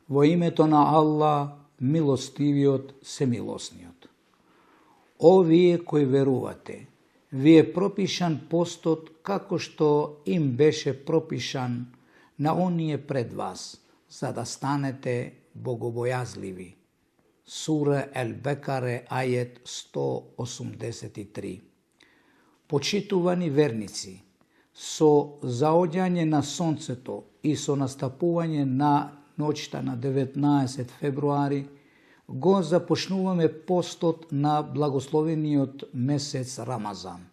Во името на Аллах, милостивиот, семилосниот. О вие кои верувате, ви е пропишан постот како што им беше пропишан на оние пред вас, за да станете богобојазливи. Сура Ел-Бекаре, ајет 183. Почитувани верници, со заоѓање на сонцето и со настапување на ноќта на 19 февруари, го започнуваме постот на благословениот месец Рамазан.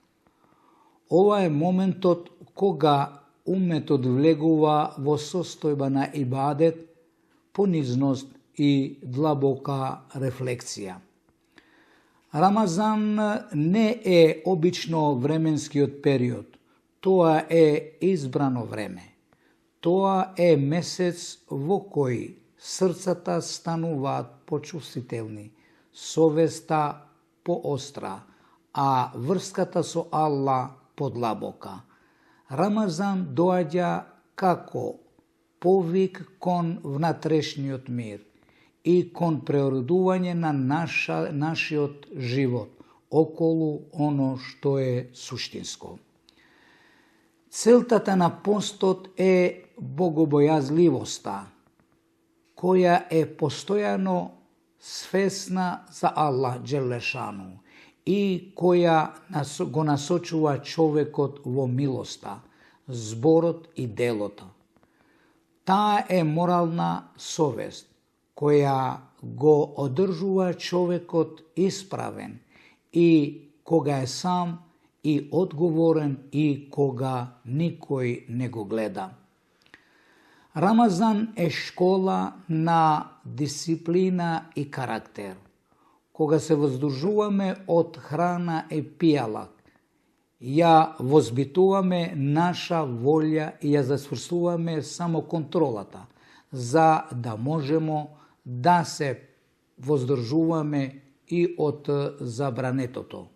Ова е моментот кога уметот влегува во состојба на ибадет, понизност и длабока рефлексија. Рамазан не е обично временскиот период, тоа е избрано време. Тоа е месец во кој срцата стануваат почувствителни, совеста поостра, а врската со Аллах подлабока. Рамазан доаѓа како повик кон внатрешниот мир и кон преородување на нашиот живот околу оно што е суштинско. Целтата на постот е богобојазливоста, која е постојано свесна за Аллах Джелешану и која го насочува човекот во милоста, зборот и делото. Таа е морална совест, која го одржува човекот исправен и кога е сам и одговорен и кога никој не го гледа. Рамазан е школа на дисциплина и карактер. Кога се воздржуваме од храна и пијалак, ја возбитуваме наша волја и ја засврсуваме самоконтролата, за да можемо да се воздржуваме и од забранетото.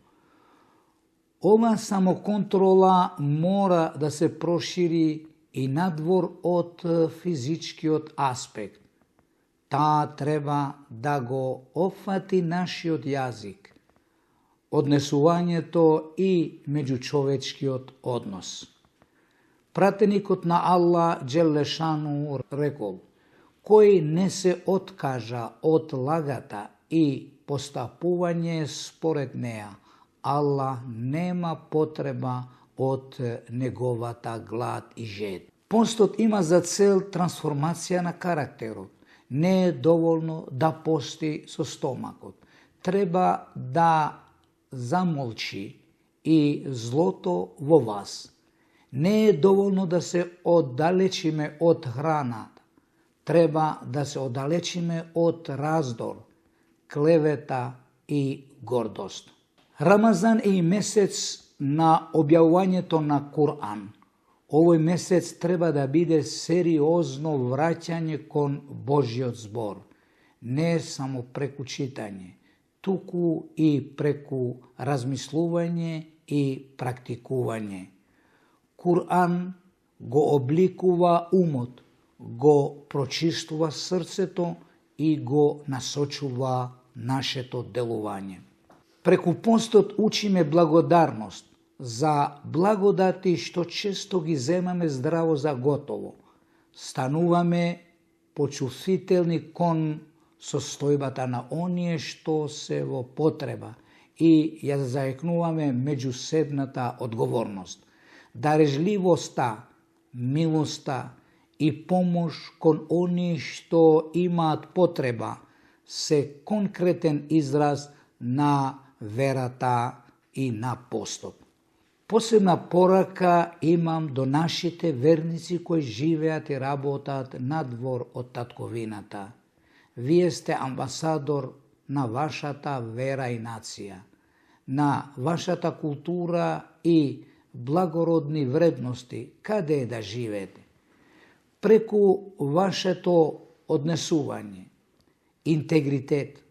Ова самоконтрола мора да се прошири и надвор од физичкиот аспект. Таа треба да го опфати нашиот јазик, однесувањето и меѓучовечкиот однос. Пратеникот на Аллах Джелешану рекол: кој не се откажа од лагата и постапување според неа, Аллах нема потреба од неговата глад и жед. Постот има за цел трансформација на карактерот. Не е доволно да пости со стомакот. Треба да замолчи и злото во вас. Не е доволно да се оддалечиме од храната. Треба да се оддалечиме од раздор, клевета и гордост. Рамазан е и месец на објавувањето на Кур'ан. Овој месец треба да биде сериозно враќање кон Божјиот збор. Не само преку читање, туку и преку размислување и практикување. Кур'ан го обликува умот, го прочистува срцето и го насочува нашето делување. Преку постот учиме благодарност за благодати што често ги земаме здраво за готово. Стануваме почувствителни кон состојбата на оние што се во потреба и ја заекнуваме меѓусебната одговорност. Дарежливоста, милоста и помош кон оние што имаат потреба се конкретен израз на верата и на постот. Посебна порака имам до нашите верници кои живеат и работат надвор од татковината. Вие сте амбасадор на вашата вера и нација, на вашата култура и благородни вредности, каде е да живеете. Преку вашето однесување, интегритет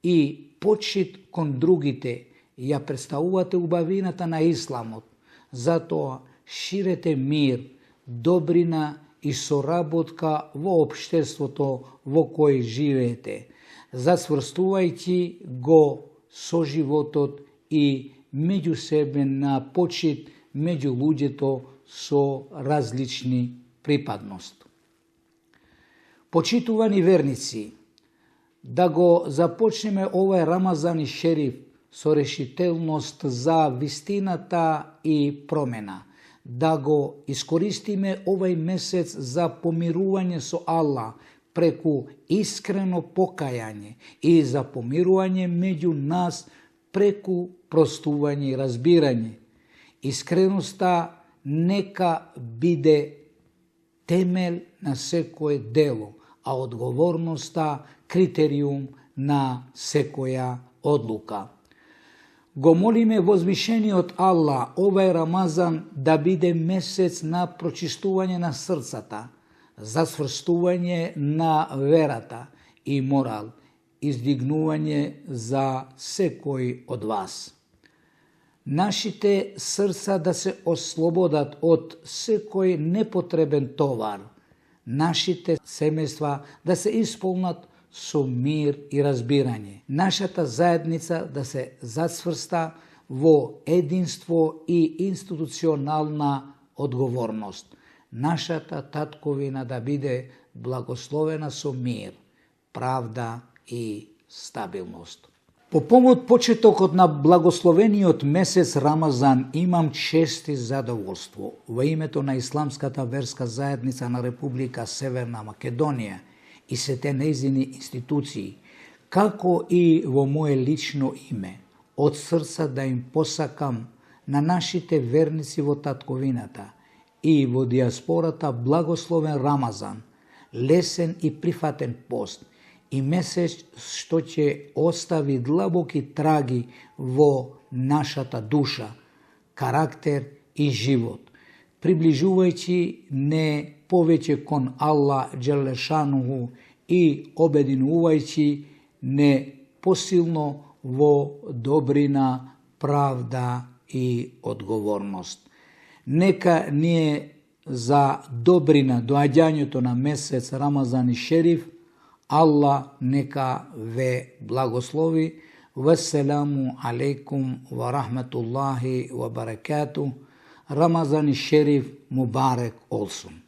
и почит кон другите, ја представувате убавината на исламот, затоа ширете мир, добрина и соработка во општеството во кој живеете, зацврстувајќи го соживотот и меѓусебен на почит меѓу луѓето со различни припадност. Почитувани верници, да го започнеме овај Рамазан и Шериф со решителност за вистината и промена, да го искористиме овај месец за помирување со Аллах преку искрено покајање и за помирување меѓу нас преку простување и разбирање. Искреноста нека биде темел на секое дело, а одговорноста критериум на секоја одлука. Го молиме возвишениот Аллах овај Рамазан да биде месец на прочистување на срцата, засврстување на верата и морал, издигнување за секој од вас. Нашите срца да се ослободат од секој непотребен товар, нашите семејства да се исполнат со мир и разбирање, нашата заедница да се зацврста во единство и институционална одговорност, нашата татковина да биде благословена со мир, правда и стабилност. По повод почетокот на благословениот месец Рамазан имам чест и задоволство во името на Исламската верска заедница на Република Северна Македонија и сите нејзини институции, како и во мое лично име, од срца да им посакам на нашите верници во татковината и во диаспората благословен Рамазан, лесен и прифатен пост и месец што ќе остави длабоки траги во нашата душа, карактер и живот, приближувајќи не повеќе кон Аллах Джелешануху и обединувајќи не посилно во добрина, правда и одговорност. Нека ние за добрина доаѓањето на месец Рамазан и Шериф, Аллах нека ве благослови. Вассаламу алейкум ва рахматуллахи ва баракату. Рамазан и Шериф мубарек олсун.